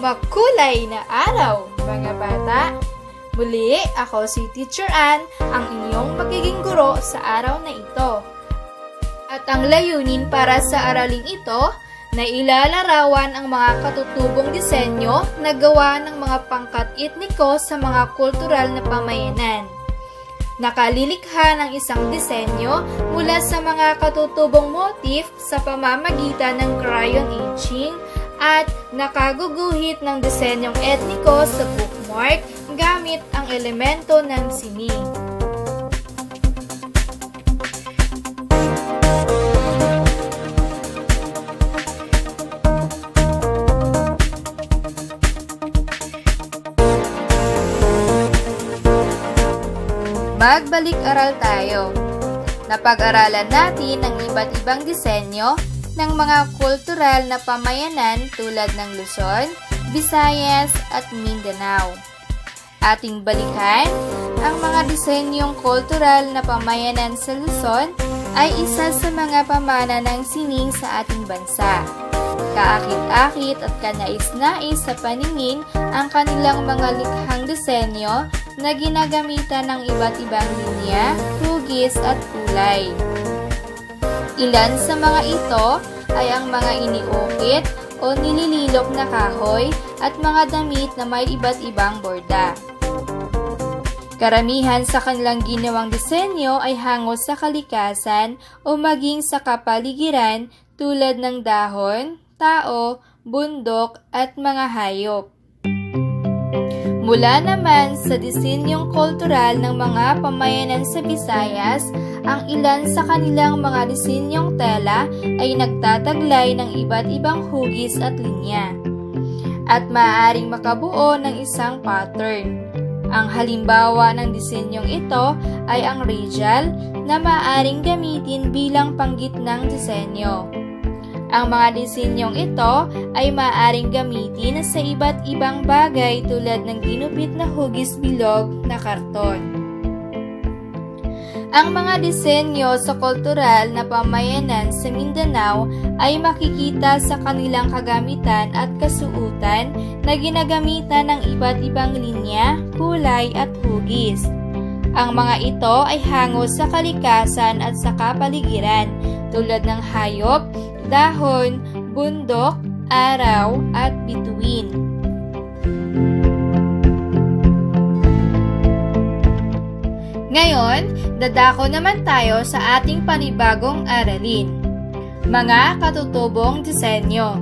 Makulay na araw, mga bata! Muli, ako si Teacher Ann, ang inyong magiging guro sa araw na ito. At ang layunin para sa araling ito, na ilalarawan ang mga katutubong disenyo na gawa ng mga pangkat etniko sa mga kultural na pamayanan. Nakalilikha ng isang disenyo mula sa mga katutubong motif sa pamamagitan ng crayon etching at nakaguguhit ng disenyong etniko sa bookmark gamit ang elemento ng sining. Magbalik-aral tayo. Napag-aralan natin ang iba't ibang disenyo ng mga kultural na pamayanan tulad ng Luzon, Visayas at Mindanao. Ating balikan, ang mga disenyong kultural na pamayanan sa Luzon ay isa sa mga pamana ng sining sa ating bansa. Kaakit-akit at kanais-nais sa paningin ang kanilang mga likhang disenyo na ginagamitan ng iba't ibang linya, hugis at kulay. Ilan sa mga ito ay ang mga iniukit o nilililok na kahoy at mga damit na may iba't ibang borda. Karamihan sa kanilang ginawang disenyo ay hango sa kalikasan o maging sa kapaligiran tulad ng dahon, tao, bundok at mga hayop. Mula naman sa disenyong kultural ng mga pamayanan sa Visayas, ang ilan sa kanilang mga disenyong tela ay nagtataglay ng iba't ibang hugis at linya, at maaaring makabuo ng isang pattern. Ang halimbawa ng disenyong ito ay ang radial na maaaring gamitin bilang panggitnang disenyo. Ang mga disenyong ito ay maaaring gamitin sa iba't ibang bagay tulad ng ginupit na hugis bilog na karton. Ang mga disenyo sa kultural na pamayanan sa Mindanao ay makikita sa kanilang kagamitan at kasuutan na ginagamitan ng iba't ibang linya, kulay at hugis. Ang mga ito ay hango sa kalikasan at sa kapaligiran tulad ng hayop, dahon, bundok, araw, at bituin. Ngayon, dadako naman tayo sa ating panibagong aralin. Mga katutubong disenyo.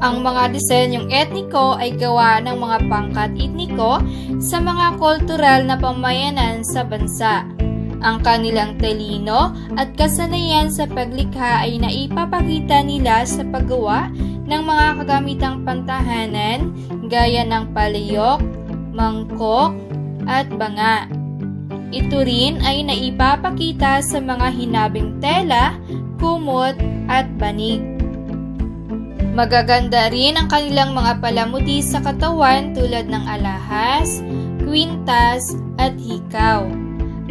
Ang mga disenyong etniko ay gawa ng mga pangkat etniko sa mga kultural na pamayanan sa bansa. Ang kanilang talino at kasanayan sa paglikha ay naipapakita nila sa paggawa ng mga kagamitang pantahanan gaya ng palayok, mangkok, at banga. Ito rin ay naipapakita sa mga hinabing tela, kumot, at banig. Magaganda rin ang kanilang mga palamuti sa katawan tulad ng alahas, kwintas, at hikaw.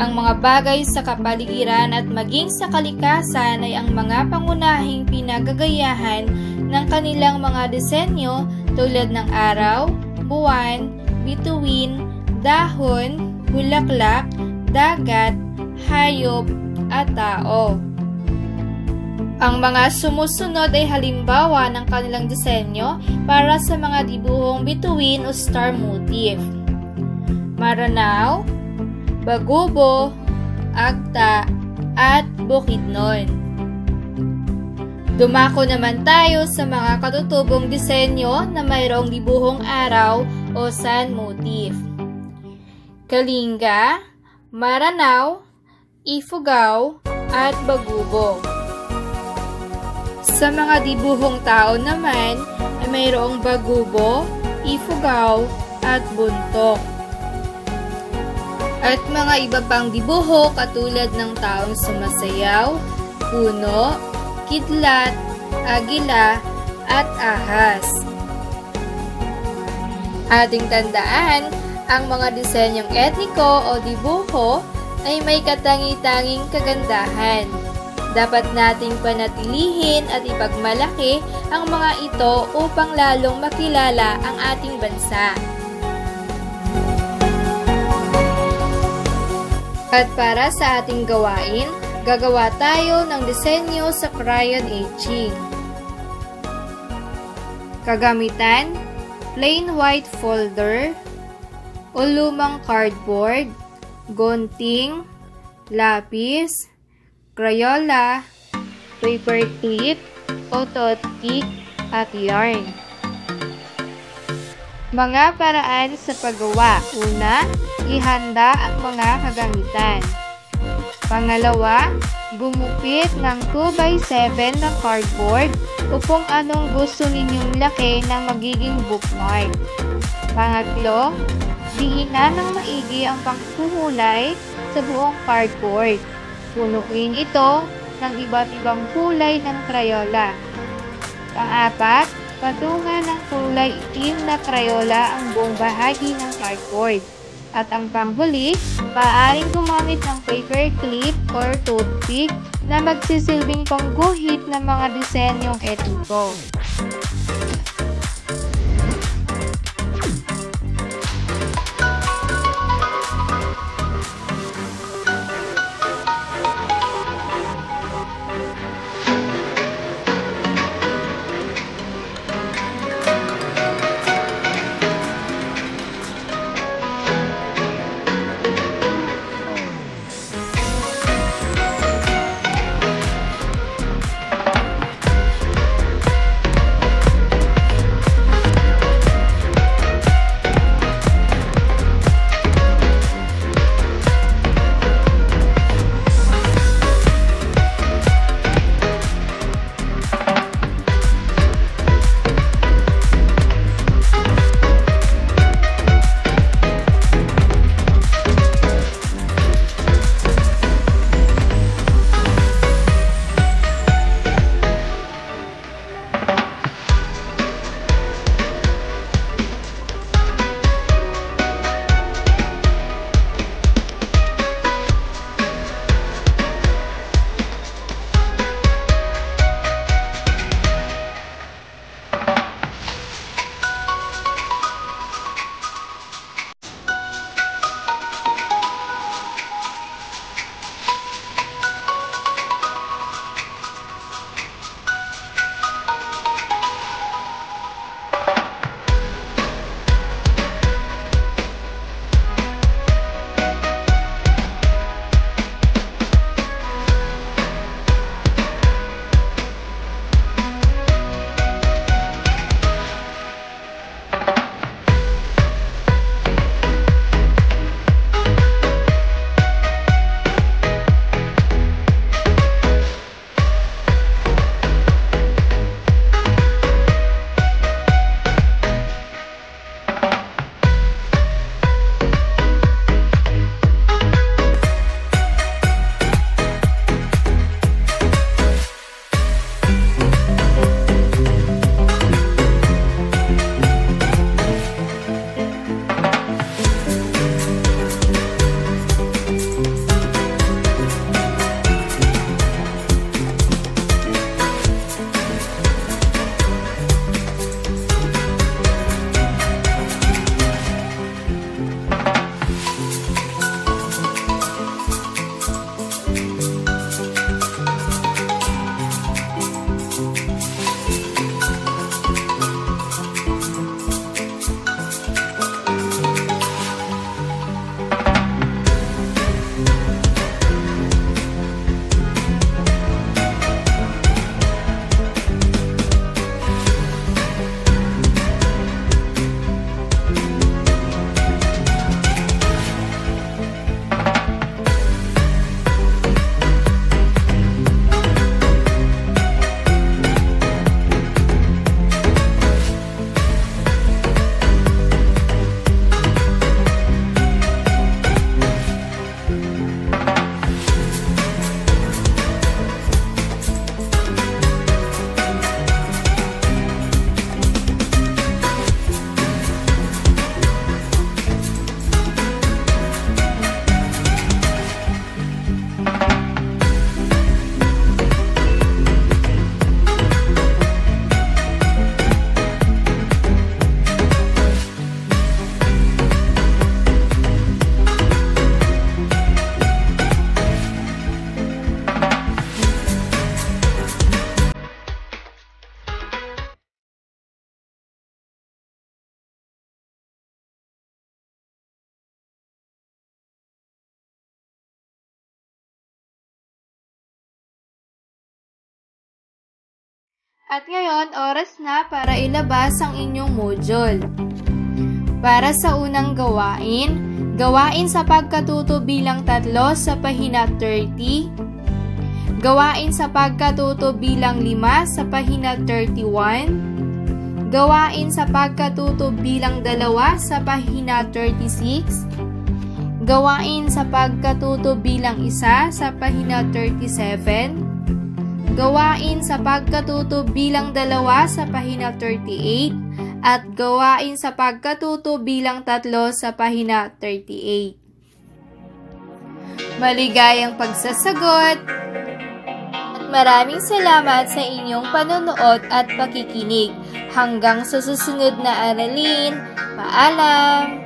Ang mga bagay sa kapaligiran at maging sa kalikasan ay ang mga pangunahing pinagagayahan ng kanilang mga disenyo tulad ng araw, buwan, bituin, dahon, bulaklak, dagat, hayop, at tao. Ang mga sumusunod ay halimbawa ng kanilang disenyo para sa mga dibuhong bituin o star motif. Maranao, Bagubo, Agta, at Bukidnon. Dumako naman tayo sa mga katutubong disenyo na mayroong dibuhong araw o sun motif. Kalinga, Maranao, Ifugao, at Bagubo. Sa mga dibuhong tao naman ay mayroong Bagubo, Ifugao, at Buntok. At mga iba pang dibuho katulad ng taong sumasayaw, puno, kidlat, agila, at ahas. Ating tandaan, ang mga disenyong etniko o dibuho ay may katangi-tanging kagandahan. Dapat nating panatilihin at ipagmalaki ang mga ito upang lalong makilala ang ating bansa. At para sa ating gawain, gagawa tayo ng disenyo sa crayon etching. Kagamitan: plain white folder o lumang cardboard, gunting, lapis, Crayola, paper clip o toothpick at yarn. Mga paraan sa paggawa. Una, ihanda ang mga kagamitan. Pangalawa, gumupit ng 2x7 na cardboard o kung anong gusto ninyong laki na magiging bookmark. Pangatlo, diinan ng maigi ang panghuhulay sa buong cardboard. Punuin ito ng iba't ibang kulay ng Crayola. Pang-apat, patungan ng kulay itim na Crayola ang buong bahagi ng cardboard. At ang panghuli, maaaring gumamit ng paper clip or toothpick na magsisilbing pangguhit ng mga disenyong etiko. At ngayon, oras na para ilabas ang inyong module. Para sa unang gawain, gawain sa pagkatuto bilang 3 sa pahina 30. Gawain sa pagkatuto bilang 5 sa pahina 31. Gawain sa pagkatuto bilang 2 sa pahina 36. Gawain sa pagkatuto bilang 1 sa pahina 37. Gawain sa pagkatuto bilang 2 sa pahina 38 at gawain sa pagkatuto bilang 3 sa pahina 38. Maligayang pagsasagot at maraming salamat sa inyong panonood at pakikinig. Hanggang sa susunod na aralin, paalam!